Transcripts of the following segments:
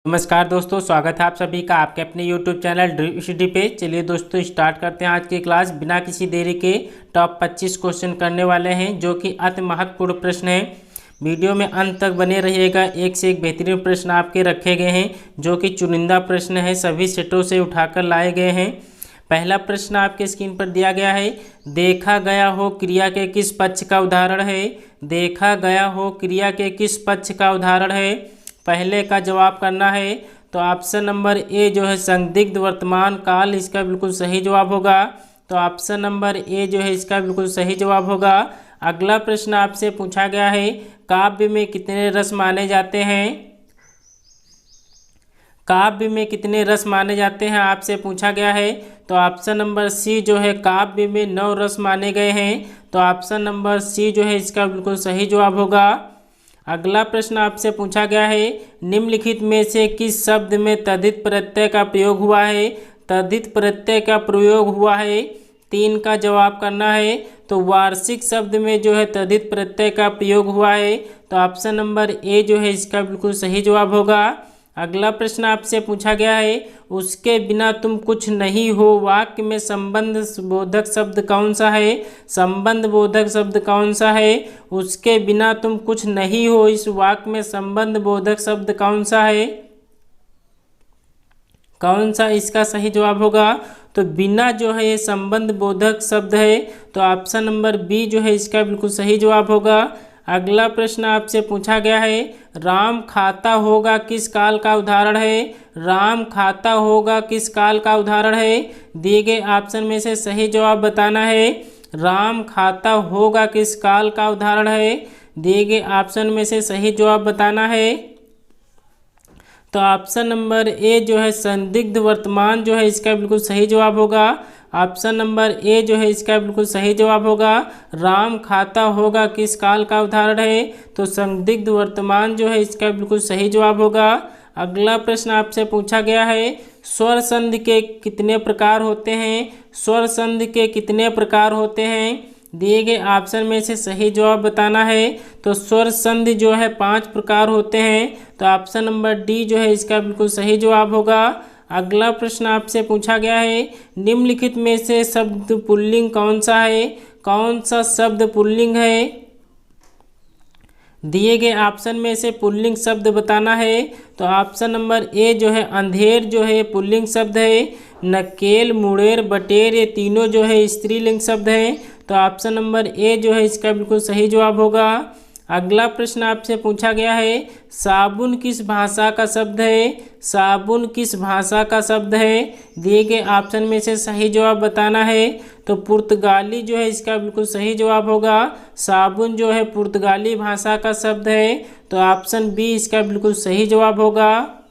नमस्कार दोस्तों, स्वागत है आप सभी का आपके अपने YouTube चैनल ड्रीम स्टडी पे। चलिए दोस्तों स्टार्ट करते हैं आज की क्लास। बिना किसी देरी के टॉप 25 क्वेश्चन करने वाले हैं जो कि अति महत्वपूर्ण प्रश्न है। वीडियो में अंत तक बने रहिएगा। एक से एक बेहतरीन प्रश्न आपके रखे गए हैं जो कि चुनिंदा प्रश्न है, सभी सेटों से उठाकर लाए गए हैं। पहला प्रश्न आपके स्क्रीन पर दिया गया है, देखा गया हो क्रिया के किस पक्ष का उदाहरण है। देखा गया हो क्रिया के किस पक्ष का उदाहरण है। पहले का जवाब करना है तो ऑप्शन नंबर ए जो है संदिग्ध वर्तमान काल, इसका बिल्कुल सही जवाब होगा। तो ऑप्शन नंबर ए जो है इसका बिल्कुल सही जवाब होगा। अगला प्रश्न आपसे पूछा गया है, काव्य में कितने रस माने जाते हैं। काव्य में कितने रस माने जाते हैं आपसे पूछा गया है। तो ऑप्शन नंबर सी जो है काव्य में 9 रस माने गए हैं। तो ऑप्शन नंबर सी जो है इसका बिल्कुल सही जवाब होगा। अगला प्रश्न आपसे पूछा गया है, निम्नलिखित में से किस शब्द में तद्धित प्रत्यय का प्रयोग हुआ है। तद्धित प्रत्यय का प्रयोग हुआ है, 3 का जवाब करना है। तो वार्षिक शब्द में जो है तद्धित प्रत्यय का प्रयोग हुआ है। तो ऑप्शन नंबर ए जो है इसका बिल्कुल सही जवाब होगा। अगला प्रश्न आपसे पूछा गया है, उसके बिना तुम कुछ नहीं हो वाक्य में संबंध बोधक शब्द कौन सा है। संबंध बोधक शब्द कौन सा है। उसके बिना तुम कुछ नहीं हो, इस वाक्य में संबंध बोधक शब्द कौन सा है। कौन सा इसका सही जवाब होगा। तो बिना जो है ये संबंध बोधक शब्द है। तो ऑप्शन नंबर बी जो है इसका बिल्कुल सही जवाब होगा। अगला प्रश्न आपसे पूछा गया है, राम खाता होगा किस काल का उदाहरण है। राम खाता होगा किस काल का उदाहरण है। दिए गए ऑप्शन में से सही जवाब बताना है। राम खाता होगा किस काल का उदाहरण है। दिए गए ऑप्शन में से सही जवाब बताना है। तो ऑप्शन नंबर ए जो है संदिग्ध वर्तमान जो है इसका बिल्कुल सही जवाब होगा। ऑप्शन नंबर ए जो है इसका बिल्कुल सही जवाब होगा। राम खाता होगा किस काल का उदाहरण है। तो संदिग्ध वर्तमान जो है इसका बिल्कुल सही जवाब होगा। अगला प्रश्न आपसे पूछा गया है, स्वर संधि के कितने प्रकार होते हैं। स्वर संधि के कितने प्रकार होते हैं। दिए गए ऑप्शन में से सही जवाब बताना है। तो स्वर संधि जो है 5 प्रकार होते हैं। तो ऑप्शन नंबर डी जो है इसका बिल्कुल सही जवाब होगा। अगला प्रश्न आपसे पूछा गया है, निम्नलिखित में से शब्द पुल्लिंग कौन सा है। कौन सा शब्द पुल्लिंग है। दिए गए ऑप्शन में से पुल्लिंग शब्द बताना है। तो ऑप्शन नंबर ए जो है अंधेर जो है पुल्लिंग शब्द है। नकेल, मुड़ेर, बटेर ये तीनों जो है स्त्रीलिंग शब्द हैं। तो ऑप्शन नंबर ए जो है इसका बिल्कुल सही जवाब होगा। अगला प्रश्न आपसे पूछा गया है, साबुन किस भाषा का शब्द है। साबुन किस भाषा का शब्द है। दिए गए ऑप्शन में से सही जवाब बताना है। तो पुर्तगाली जो है इसका बिल्कुल सही जवाब होगा। साबुन जो है पुर्तगाली भाषा का शब्द है। तो ऑप्शन बी इसका बिल्कुल सही जवाब होगा।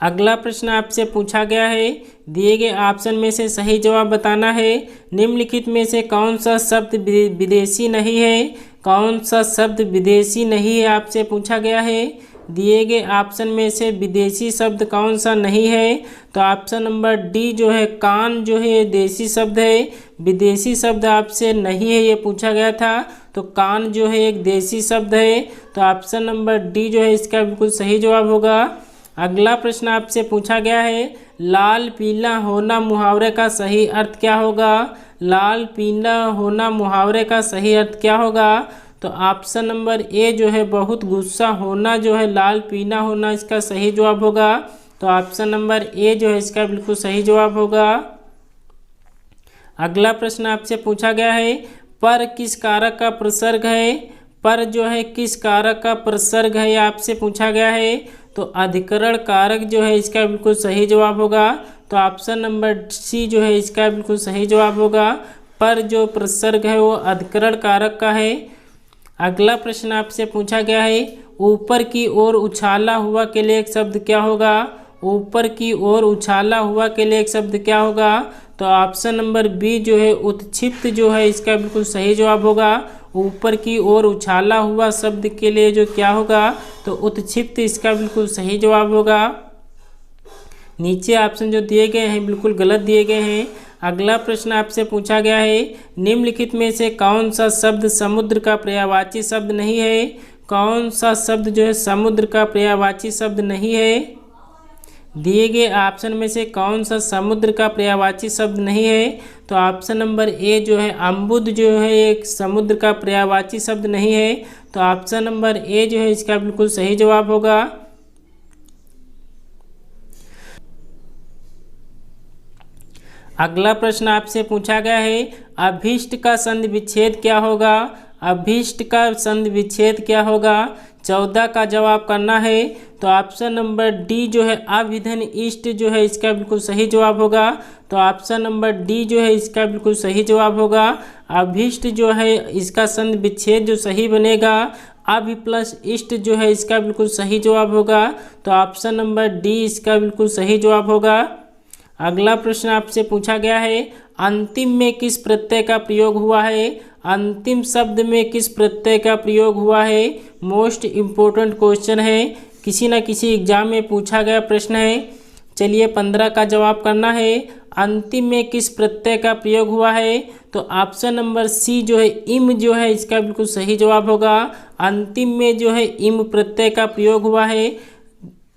अगला प्रश्न आपसे पूछा गया है, दिए गए ऑप्शन में से सही जवाब बताना है। निम्नलिखित में से कौन सा शब्द विदेशी नहीं है। कौन सा शब्द विदेशी नहीं है आपसे पूछा गया है। दिए गए ऑप्शन में से विदेशी शब्द कौन सा नहीं है। तो ऑप्शन नंबर डी जो है कान जो है देशी शब्द है। विदेशी शब्द आपसे नहीं है ये पूछा गया था। तो कान जो है एक देशी शब्द है। तो ऑप्शन नंबर डी जो है इसका बिल्कुल सही जवाब होगा। अगला प्रश्न आपसे पूछा गया है, लाल पीला होना मुहावरे का सही अर्थ क्या होगा। लाल पीला होना मुहावरे का सही अर्थ क्या होगा। तो ऑप्शन नंबर ए जो है बहुत गुस्सा होना जो है लाल पीला होना इसका सही जवाब होगा। तो ऑप्शन नंबर ए जो है इसका बिल्कुल सही जवाब होगा। अगला प्रश्न आपसे पूछा गया है, पर किस कारक का प्रसर्ग है। पर जो है किस कारक का प्रसर्ग है आपसे पूछा गया है। तो अधिकरण कारक जो है इसका बिल्कुल सही जवाब होगा। तो ऑप्शन नंबर सी जो है इसका बिल्कुल सही जवाब होगा। पर जो प्रसर्ग है वो अधिकरण कारक का है। अगला प्रश्न आपसे पूछा गया है, ऊपर की ओर उछाला हुआ के लिए एक शब्द क्या होगा। ऊपर की ओर उछाला हुआ के लिए एक शब्द क्या होगा। तो ऑप्शन नंबर बी जो है उत्क्षिप्त जो है इसका बिल्कुल सही जवाब होगा। ऊपर की ओर उछाला हुआ शब्द के लिए जो क्या होगा। तो उत्क्षिप्त इसका बिल्कुल सही जवाब होगा। नीचे ऑप्शन जो दिए गए हैं बिल्कुल गलत दिए गए हैं। अगला प्रश्न आपसे पूछा गया है, निम्नलिखित में से कौन सा शब्द समुद्र का पर्यायवाची शब्द नहीं है। कौन सा शब्द जो है समुद्र का पर्यायवाची शब्द नहीं है? दिए गए ऑप्शन में से कौन सा समुद्र का पर्यायवाची शब्द नहीं है? तो ऑप्शन नंबर ए जो है अम्बुद जो है एक समुद्र का पर्यायवाची शब्द नहीं है। तो ऑप्शन नंबर ए जो है इसका बिल्कुल सही जवाब होगा। अगला प्रश्न आपसे पूछा गया है, अभीष्ट का संधि विच्छेद क्या होगा? अभीष्ट का संधि विच्छेद क्या होगा? 14 का जवाब करना है। तो ऑप्शन नंबर डी जो है अभिधन इष्ट जो है इसका बिल्कुल सही जवाब होगा। तो ऑप्शन नंबर डी जो है इसका बिल्कुल सही जवाब होगा। अभीष्ट जो है इसका संधि विच्छेद जो सही बनेगा, अभि प्लस इष्ट जो है इसका बिल्कुल सही जवाब होगा। तो ऑप्शन नंबर डी इसका बिल्कुल सही जवाब होगा। अगला प्रश्न आपसे पूछा गया है, अंतिम में किस प्रत्यय का प्रयोग हुआ है? अंतिम शब्द में किस प्रत्यय का प्रयोग हुआ है? मोस्ट इम्पोर्टेंट क्वेश्चन है, किसी न किसी एग्जाम में पूछा गया प्रश्न है। चलिए 15 का जवाब करना है। अंतिम में किस प्रत्यय का प्रयोग हुआ है? तो ऑप्शन नंबर सी जो है इम जो है इसका बिल्कुल सही जवाब होगा। अंतिम में जो है इम प्रत्यय का प्रयोग हुआ है।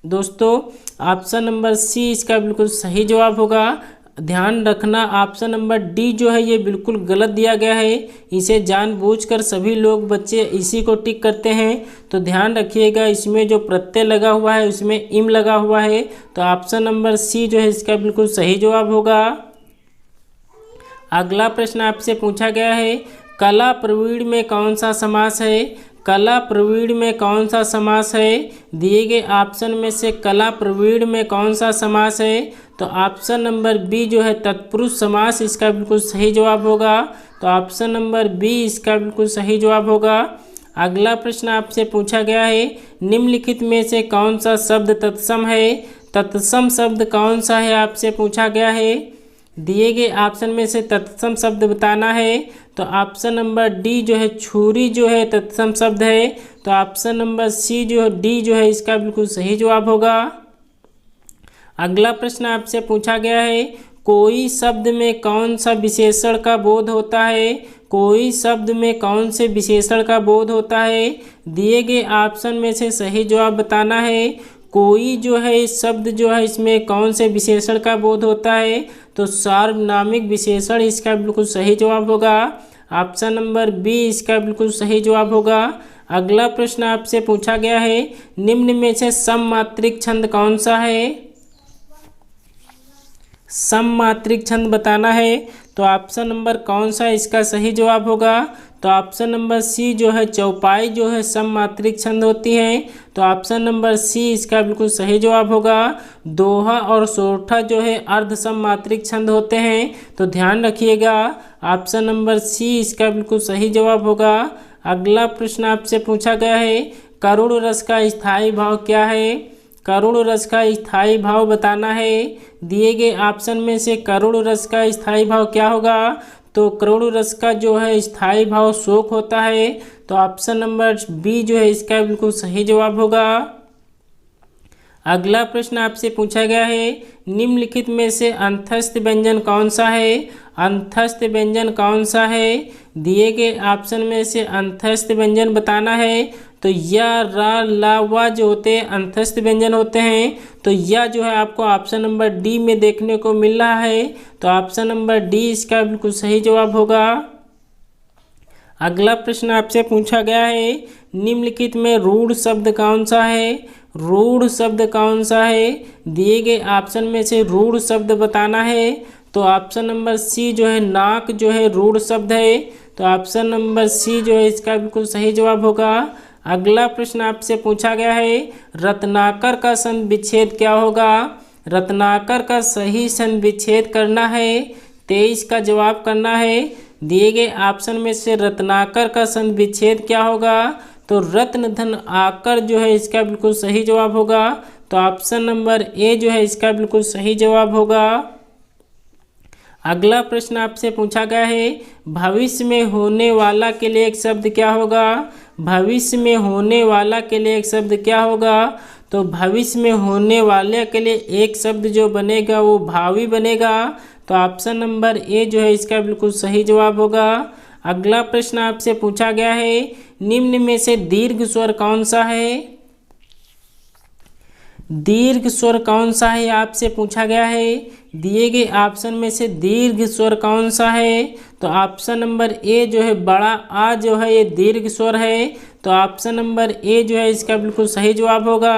दोस्तों ऑप्शन नंबर सी इसका बिल्कुल सही जवाब होगा। ध्यान रखना ऑप्शन नंबर डी जो है ये बिल्कुल गलत दिया गया है। इसे जानबूझकर सभी लोग बच्चे इसी को टिक करते हैं। तो ध्यान रखिएगा, इसमें जो प्रत्यय लगा हुआ है उसमें इम लगा हुआ है। तो ऑप्शन नंबर सी जो है इसका बिल्कुल सही जवाब होगा। अगला प्रश्न आपसे पूछा गया है, कला प्रवीण में कौन सा समास है? कला प्रवीण में कौन सा समास है? दिए गए ऑप्शन में से कला प्रवीण में कौन सा समास है? तो ऑप्शन नंबर बी जो है तत्पुरुष समास इसका बिल्कुल सही जवाब होगा। तो ऑप्शन नंबर बी इसका बिल्कुल सही जवाब होगा। अगला प्रश्न आपसे पूछा गया है, निम्नलिखित में से कौन सा शब्द तत्सम है? तत्सम शब्द कौन सा है आपसे पूछा गया है। दिए गए ऑप्शन में से तत्सम शब्द बताना है। तो ऑप्शन नंबर डी जो है छुरी जो है तत्सम शब्द है। तो ऑप्शन नंबर सी जो है डी जो है इसका बिल्कुल सही जवाब होगा। अगला प्रश्न आपसे पूछा गया है, कोई शब्द में कौन सा विशेषण का बोध होता है? कोई शब्द में कौन से विशेषण का बोध होता है? दिए गए ऑप्शन में से सही जवाब बताना है। कोई जो है इस शब्द जो है इसमें कौन से विशेषण का बोध होता है? तो सार्वनामिक विशेषण इसका बिल्कुल सही जवाब होगा। ऑप्शन नंबर बी इसका बिल्कुल सही जवाब होगा। अगला प्रश्न आपसे पूछा गया है, निम्न में से सममात्रिक छंद कौन सा है? सममात्रिक छंद बताना है। तो ऑप्शन नंबर कौन सा इसका सही जवाब होगा? तो ऑप्शन नंबर सी जो है चौपाई जो है सममात्रिक छंद होती हैं। तो ऑप्शन नंबर सी इसका बिल्कुल सही जवाब होगा। दोहा और सोरठा जो है अर्ध सममात्रिक छंद होते हैं। तो ध्यान रखिएगा, ऑप्शन नंबर सी इसका बिल्कुल सही जवाब होगा। अगला प्रश्न आपसे पूछा गया है, करुण रस का स्थायी भाव क्या है? करुण रस का स्थायी भाव बताना है। दिए गए ऑप्शन में से करुण रस का स्थायी भाव क्या होगा? तो करुण रस का जो है स्थायी भाव शोक होता है। तो ऑप्शन नंबर बी जो है इसका बिल्कुल सही जवाब होगा। अगला प्रश्न आपसे पूछा गया है, निम्नलिखित में से अंतस्थ व्यंजन कौन सा है? अंतस्थ व्यंजन कौन सा है? दिए गए ऑप्शन में से अंतस्थ व्यंजन बताना है। तो या रा ला वा जो होते हैं अंतस्थ व्यंजन होते हैं। तो या जो है आपको ऑप्शन नंबर डी में देखने को मिल रहा है। तो ऑप्शन नंबर डी इसका बिल्कुल सही जवाब होगा। अगला प्रश्न आपसे पूछा गया है, निम्नलिखित में रूढ़ शब्द कौन सा है? रूढ़ शब्द कौन सा है? दिए गए ऑप्शन में से रूढ़ शब्द बताना है। तो ऑप्शन नंबर सी जो है नाक जो है रूढ़ शब्द है। तो ऑप्शन नंबर सी जो है इसका बिल्कुल सही जवाब होगा। अगला प्रश्न आपसे पूछा गया है, रत्नाकर का संधि विच्छेद क्या होगा? रत्नाकर का सही संधि विच्छेद करना है। 23 का जवाब करना है। दिए गए ऑप्शन में से रत्नाकर का संधि विच्छेद क्या होगा? तो रत्न धन आकर जो है इसका बिल्कुल सही जवाब होगा। तो ऑप्शन नंबर ए जो है इसका बिल्कुल सही जवाब होगा। अगला प्रश्न आपसे पूछा गया है, भविष्य में होने वाला के लिए एक शब्द क्या होगा? भविष्य में होने वाला के लिए एक शब्द क्या होगा? तो भविष्य में होने वाले के लिए एक शब्द जो बनेगा वो भावी बनेगा। तो ऑप्शन नंबर ए जो है इसका बिल्कुल सही जवाब होगा। अगला प्रश्न आपसे पूछा गया है, निम्न में से दीर्घ स्वर कौन सा है? दीर्घ स्वर कौन सा है आपसे पूछा गया है। दिए गए ऑप्शन में से दीर्घ स्वर कौन सा है? तो ऑप्शन नंबर ए जो है बड़ा आ जो है ये दीर्घ स्वर है। तो ऑप्शन नंबर ए जो है इसका बिल्कुल सही जवाब होगा।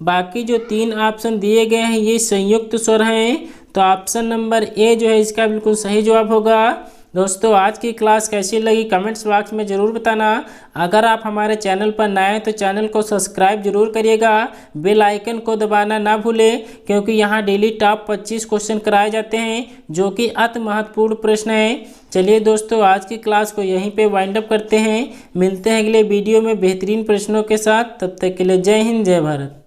बाकी जो 3 ऑप्शन दिए गए हैं ये संयुक्त स्वर हैं। तो ऑप्शन नंबर ए जो है इसका बिल्कुल सही जवाब होगा। दोस्तों आज की क्लास कैसी लगी कमेंट्स बॉक्स में ज़रूर बताना। अगर आप हमारे चैनल पर नए हैं तो चैनल को सब्सक्राइब जरूर करिएगा, बेल आइकन को दबाना ना भूलें, क्योंकि यहाँ डेली टॉप 25 क्वेश्चन कराए जाते हैं जो कि अति महत्वपूर्ण प्रश्न हैं। चलिए दोस्तों आज की क्लास को यहीं पे वाइंड अप करते हैं। मिलते हैं अगले वीडियो में बेहतरीन प्रश्नों के साथ। तब तक के लिए जय हिंद जय भारत।